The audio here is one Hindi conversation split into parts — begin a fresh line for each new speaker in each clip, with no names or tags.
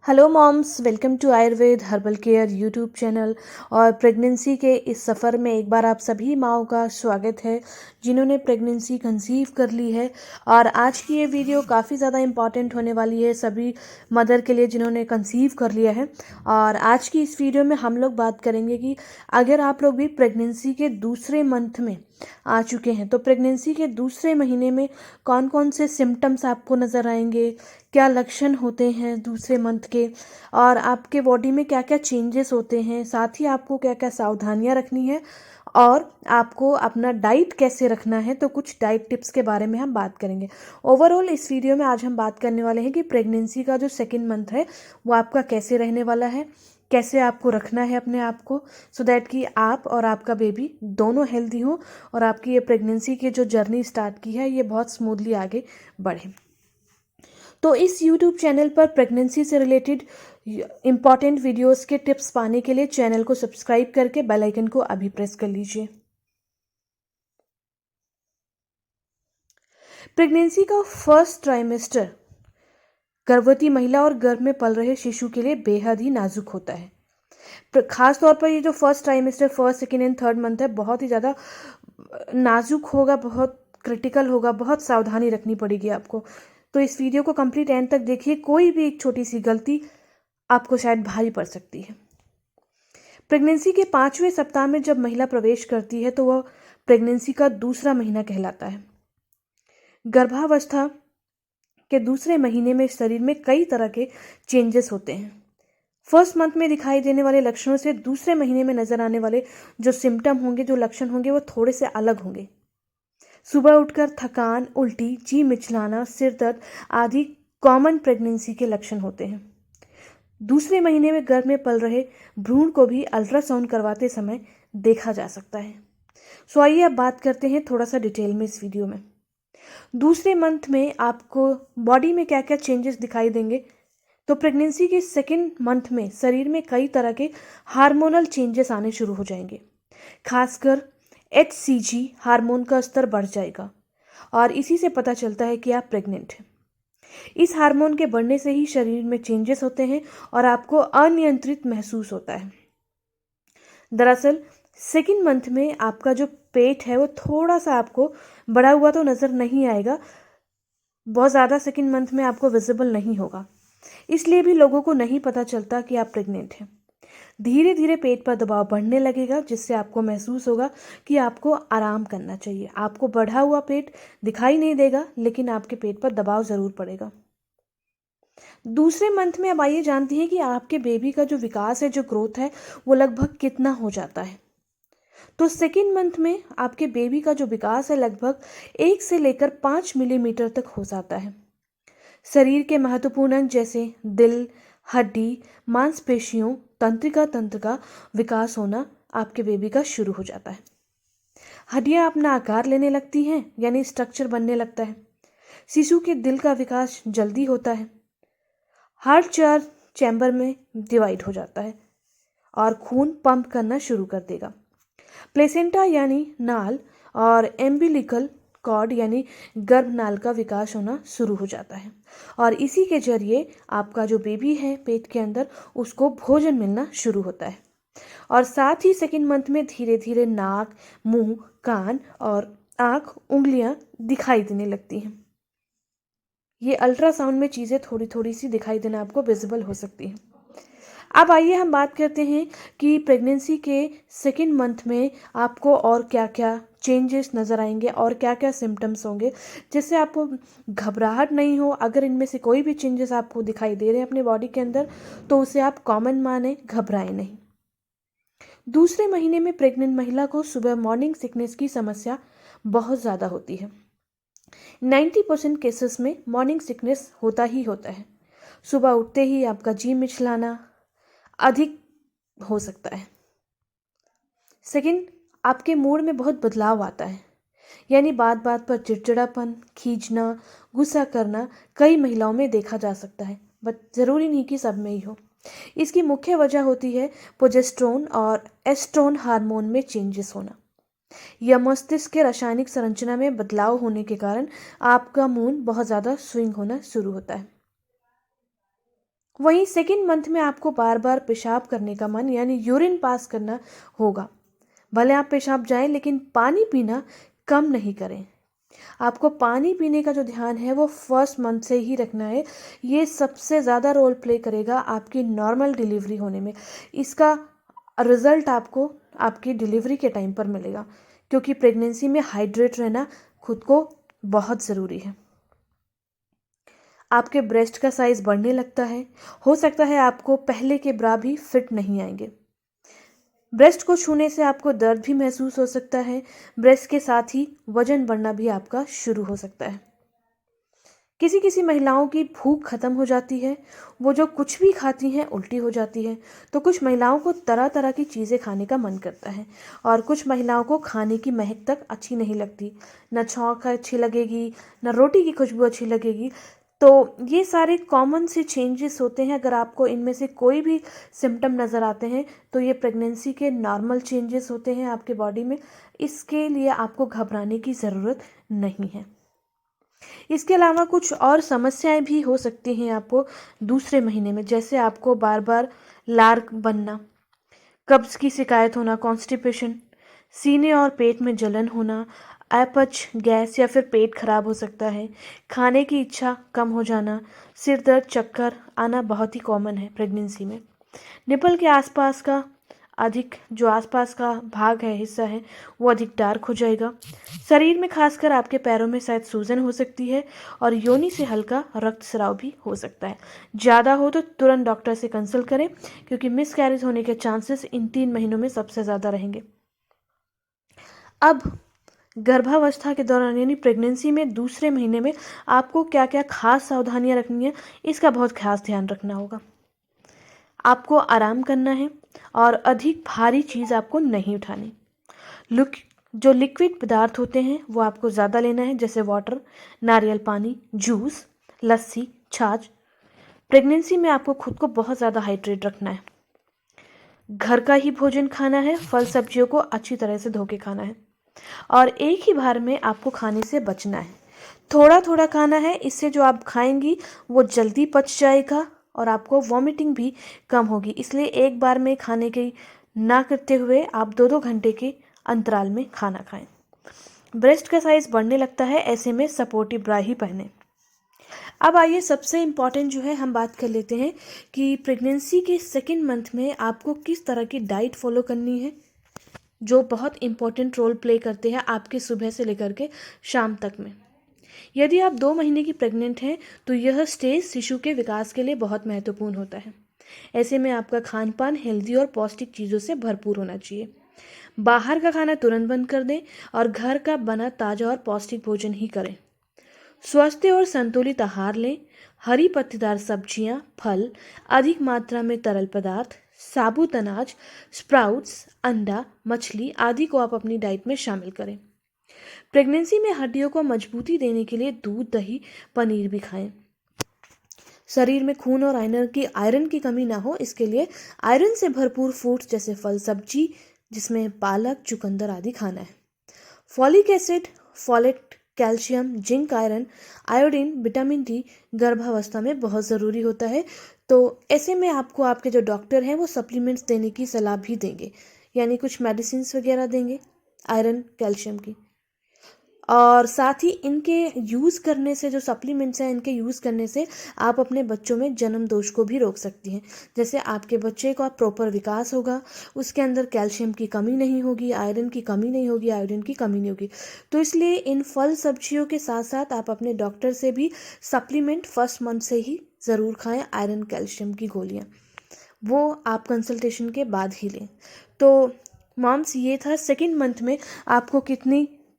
Hello moms, welcome to Ayurved herbal care YouTube channel. और प्रेगनेंसी के इस सफ़र में एक बार आप सभी माओं का स्वागत है जिन्होंने प्रेगनेंसी कंसीव कर ली है। और आज की ये वीडियो काफ़ी ज़्यादा इम्पॉर्टेंट होने वाली है सभी मदर के लिए जिन्होंने कंसीव कर लिया है। और आज की इस वीडियो में हम लोग बात करेंगे कि अगर आप लोग भी प्रेगनेंसी के दूसरे मंथ में आ चुके हैं तो प्रेगनेंसी के दूसरे महीने में कौन कौन से सिम्टम्स आपको नज़र आएंगे, क्या लक्षण होते हैं दूसरे मंथ के, और आपके बॉडी में क्या क्या चेंजेस होते हैं, साथ ही आपको क्या क्या सावधानियां रखनी है और आपको अपना डाइट कैसे रखना है। तो कुछ डाइट टिप्स के बारे में हम बात करेंगे। ओवरऑल इस वीडियो में आज हम बात करने वाले हैं कि प्रेगनेंसी का जो सेकेंड मंथ है वो आपका कैसे रहने वाला है, कैसे आपको रखना है अपने आप को, सो दैट कि आप और आपका बेबी दोनों हेल्दी हो और आपकी ये प्रेगनेंसी की जो जर्नी स्टार्ट की है ये बहुत स्मूथली आगे बढ़े। तो इस YouTube चैनल पर प्रेगनेंसी से रिलेटेड इम्पॉर्टेंट वीडियोस के टिप्स पाने के लिए चैनल को सब्सक्राइब करके बेल आइकन को अभी प्रेस कर लीजिए। प्रेगनेंसी का फर्स्ट ट्राइमेस्टर गर्भवती महिला और गर्भ में पल रहे शिशु के लिए बेहद ही नाजुक होता है। खास तौर पर ये जो first trimester, first, second and third month है, बहुत ही ज़्यादा नाजुक होगा, बहुत क्रिटिकल होगा, बहुत सावधानी रखनी पड़ेगी आपको। तो इस वीडियो को कंप्लीट एंड तक देखिए, कोई भी एक छोटी सी गलती आपको शायद भारी पड़ सकती है। प्रेगनेंसी के 5वें सप्ताह में जब महिला प्रवेश करती है तो वह प्रेगनेंसी का दूसरा महीना कहलाता है। गर्भावस्था के दूसरे महीने में शरीर में कई तरह के चेंजेस होते हैं। फर्स्ट मंथ में दिखाई देने वाले लक्षणों से दूसरे महीने में नजर आने वाले जो सिम्टम होंगे, जो लक्षण होंगे, वो थोड़े से अलग होंगे। सुबह उठकर थकान, उल्टी, जी मिचलाना, सिर दर्द आदि कॉमन प्रेगनेंसी के लक्षण होते हैं। दूसरे महीने में गर्भ में पल रहे भ्रूण को भी अल्ट्रासाउंड करवाते समय देखा जा सकता है। सो आइए अब बात करते हैं थोड़ा सा डिटेल में इस वीडियो में। दूसरे मंथ में आपको बॉडी में क्या क्या चेंजेस दिखाई देंगे। तो प्रेगनेंसी के सेकेंड मंथ में शरीर में कई तरह के हार्मोनल चेंजेस आने शुरू हो जाएंगे। खासकर HCG हार्मोन का स्तर बढ़ जाएगा और इसी से पता चलता है कि आप प्रेग्नेंट हैं। इस हार्मोन के बढ़ने से ही शरीर में चेंजेस होते हैं और आपको अनियंत्रित महसूस होता है। दरअसल सेकेंड मंथ में आपका जो पेट है वो थोड़ा सा आपको बढ़ा हुआ तो नज़र नहीं आएगा, बहुत ज़्यादा सेकेंड मंथ में आपको विजिबल नहीं होगा, इसलिए भी लोगों को नहीं पता चलता कि आप प्रेग्नेंट हैं। धीरे धीरे पेट पर दबाव बढ़ने लगेगा जिससे आपको महसूस होगा कि आपको आराम करना चाहिए। आपको बढ़ा हुआ पेट दिखाई नहीं देगा लेकिन आपके पेट पर दबाव ज़रूर पड़ेगा। दूसरे मंथ में अब आइए जानते हैं कि आपके बेबी का जो विकास है, जो ग्रोथ है, वो लगभग कितना हो जाता है। तो सेकेंड मंथ में आपके बेबी का जो विकास है लगभग 1 से लेकर 5 मिलीमीटर तक हो जाता है। शरीर के महत्वपूर्ण अंग जैसे दिल, हड्डी, मांसपेशियों, तंत्रिका तंत्र का विकास होना आपके बेबी का शुरू हो जाता है। हड्डियां अपना आकार लेने लगती हैं, यानी स्ट्रक्चर बनने लगता है। शिशु के दिल का विकास जल्दी होता है। हार्ट 4 चैम्बर में डिवाइड हो जाता है और खून पंप करना शुरू कर देगा। प्लेसेंटा यानी नाल और एम्बिलिकल कॉर्ड यानी गर्भनाल का विकास होना शुरू हो जाता है और इसी के जरिए आपका जो बेबी है पेट के अंदर, उसको भोजन मिलना शुरू होता है। और साथ ही सेकेंड मंथ में धीरे धीरे नाक, मुंह, कान और आँख, उंगलियां दिखाई देने लगती हैं। ये अल्ट्रासाउंड में चीज़ें थोड़ी थोड़ी सी दिखाई देना आपको विजिबल हो सकती हैं। अब आइए हम बात करते हैं कि प्रेगनेंसी के सेकेंड मंथ में आपको और क्या क्या चेंजेस नज़र आएंगे और क्या क्या सिम्टम्स होंगे, जिससे आपको घबराहट नहीं हो। अगर इनमें से कोई भी चेंजेस आपको दिखाई दे रहे हैं अपने बॉडी के अंदर तो उसे आप कॉमन माने, घबराएं नहीं। दूसरे महीने में प्रेग्नेंट महिला को सुबह मॉर्निंग सिकनेस की समस्या बहुत ज़्यादा होती है। 90% केसेस में मॉर्निंग सिकनेस होता ही होता है। सुबह उठते ही आपका जी मिचलाना अधिक हो सकता है। सेकंड, आपके मूड में बहुत बदलाव आता है, यानी बात बात पर चिड़चिड़ापन, खींचना, गुस्सा करना कई महिलाओं में देखा जा सकता है, बट ज़रूरी नहीं कि सब में ही हो। इसकी मुख्य वजह होती है प्रोजेस्टेरोन और एस्ट्रोन हार्मोन में चेंजेस होना। यह मस्तिष्क के रासायनिक संरचना में बदलाव होने के कारण आपका मूड बहुत ज़्यादा स्विंग होना शुरू होता है। वहीं सेकेंड मंथ में आपको बार बार पेशाब करने का मन यानी यूरिन पास करना होगा। भले आप पेशाब जाएं लेकिन पानी पीना कम नहीं करें। आपको पानी पीने का जो ध्यान है वो फर्स्ट मंथ से ही रखना है। ये सबसे ज़्यादा रोल प्ले करेगा आपकी नॉर्मल डिलीवरी होने में। इसका रिजल्ट आपको आपकी डिलीवरी के टाइम पर मिलेगा, क्योंकि प्रेगनेंसी में हाइड्रेट रहना खुद को बहुत ज़रूरी है। आपके ब्रेस्ट का साइज़ बढ़ने लगता है। हो सकता है आपको पहले के ब्रा भी फिट नहीं आएंगे। ब्रेस्ट को छूने से आपको दर्द भी महसूस हो सकता है। ब्रेस्ट के साथ ही वजन बढ़ना भी आपका शुरू हो सकता है। किसी किसी महिलाओं की भूख खत्म हो जाती है, वो जो कुछ भी खाती हैं उल्टी हो जाती है। तो कुछ महिलाओं को तरह तरह की चीज़ें खाने का मन करता है और कुछ महिलाओं को खाने की महक तक अच्छी नहीं लगती। न छौंक अच्छी लगेगी, न रोटी की खुशबू अच्छी लगेगी। तो ये सारे कॉमन से चेंजेस होते हैं। अगर आपको इनमें से कोई भी सिम्टम नज़र आते हैं तो ये प्रेगनेंसी के नॉर्मल चेंजेस होते हैं आपके बॉडी में। इसके लिए आपको घबराने की ज़रूरत नहीं है। इसके अलावा कुछ और समस्याएं भी हो सकती हैं आपको दूसरे महीने में, जैसे आपको बार बार लार बनना, कब्ज़ की शिकायत होना, कॉन्स्टिपेशन, सीने और पेट में जलन होना, अपच, गैस या फिर पेट खराब हो सकता है, खाने की इच्छा कम हो जाना, सिर दर्द, चक्कर आना बहुत ही कॉमन है प्रेगनेंसी में। निपल के आसपास का जो आसपास का भाग है, हिस्सा है, वो अधिक डार्क हो जाएगा। शरीर में खासकर आपके पैरों में शायद सूजन हो सकती है और योनि से हल्का रक्तस्राव भी हो सकता है। ज़्यादा हो तो तुरंत डॉक्टर से कंसल्ट करें, क्योंकि मिसकैरेज होने के चांसेस इन 3 महीनों में सबसे ज़्यादा रहेंगे। अब गर्भावस्था के दौरान यानी प्रेगनेंसी में दूसरे महीने में आपको क्या क्या खास सावधानियां रखनी है, इसका बहुत खास ध्यान रखना होगा। आपको आराम करना है और अधिक भारी चीज़ आपको नहीं उठानी। जो लिक्विड पदार्थ होते हैं वो आपको ज़्यादा लेना है, जैसे वाटर, नारियल पानी, जूस, लस्सी, छाछ। प्रेगनेंसी में आपको खुद को बहुत ज़्यादा हाइड्रेट रखना है। घर का ही भोजन खाना है, फल सब्जियों को अच्छी तरह से धो के खाना है और एक ही बार में आपको खाने से बचना है। थोड़ा थोड़ा खाना है, इससे जो आप खाएंगी वो जल्दी पच जाएगा और आपको वॉमिटिंग भी कम होगी। इसलिए एक बार में खाने की ना करते हुए आप 2-2 घंटे के अंतराल में खाना खाएं। ब्रेस्ट का साइज़ बढ़ने लगता है, ऐसे में सपोर्टिव ब्रा ही पहने। अब आइए सबसे इम्पॉर्टेंट जो है हम बात कर लेते हैं कि प्रेगनेंसी के सेकेंड मंथ में आपको किस तरह की डाइट फॉलो करनी है, जो बहुत इम्पॉर्टेंट रोल प्ले करते हैं आपके सुबह से लेकर के शाम तक में। यदि आप 2 महीने की प्रेग्नेंट हैं तो यह स्टेज शिशु के विकास के लिए बहुत महत्वपूर्ण होता है। ऐसे में आपका खान पान हेल्दी और पौष्टिक चीज़ों से भरपूर होना चाहिए। बाहर का खाना तुरंत बंद कर दें और घर का बना ताज़ा और पौष्टिक भोजन ही करें। स्वस्थ और संतुलित आहार लें। हरी पत्तेदार सब्जियां, फल, अधिक मात्रा में तरल पदार्थ, साबुत अनाज, स्प्राउट्स, अंडा, मछली आदि को आप अपनी डाइट में शामिल करें। प्रेगनेंसी में हड्डियों को मजबूती देने के लिए दूध, दही, पनीर भी खाएं। शरीर में खून और आयरन की कमी ना हो, इसके लिए आयरन से भरपूर फूड्स जैसे फल, सब्जी, जिसमें पालक, चुकंदर आदि खाना है। Folic acid, folate, calcium, zinc, iron, iodine, vitamin D गर्भावस्था में बहुत ज़रूरी होता है। तो ऐसे में आपको आपके जो डॉक्टर हैं वो सप्लीमेंट्स देने की सलाह भी देंगे, यानी कुछ मेडिसिन वगैरह देंगे आयरन, कैल्शियम की। और साथ ही इनके यूज़ करने से, जो सप्लीमेंट्स हैं इनके यूज़ करने से आप अपने बच्चों में जन्म दोष को भी रोक सकती हैं। जैसे आपके बच्चे का प्रॉपर विकास होगा, उसके अंदर कैल्शियम की कमी नहीं होगी, आयरन की कमी नहीं होगी, आयोडीन की कमी नहीं होगी। तो इसलिए इन फल सब्जियों के साथ साथ आप अपने डॉक्टर से भी सप्लीमेंट फर्स्ट मंथ से ही ज़रूर खाएँ। आयरन, कैल्शियम की गोलियाँ वो आप कंसल्टेशन के बाद ही लें। तो मॉम्स, ये था सेकेंड मंथ में आपको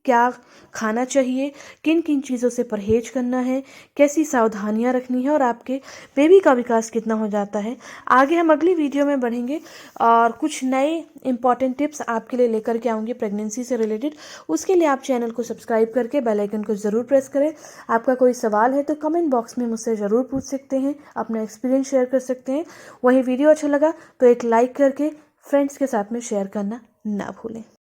क्या खाना चाहिए, किन किन चीज़ों से परहेज करना है, कैसी सावधानियां रखनी है और आपके बेबी का विकास कितना हो जाता है। आगे हम अगली वीडियो में बढ़ेंगे और कुछ नए इंपॉर्टेंट टिप्स आपके लिए लेकर के आऊँगी प्रेगनेंसी से रिलेटेड। उसके लिए आप चैनल को सब्सक्राइब करके बेल आइकन को ज़रूर प्रेस करें। आपका कोई सवाल है तो कमेंट बॉक्स में मुझसे ज़रूर पूछ सकते हैं, अपना एक्सपीरियंस शेयर कर सकते हैं। वहीं वीडियो अच्छा लगा तो एक लाइक करके फ्रेंड्स के साथ में शेयर करना ना भूलें।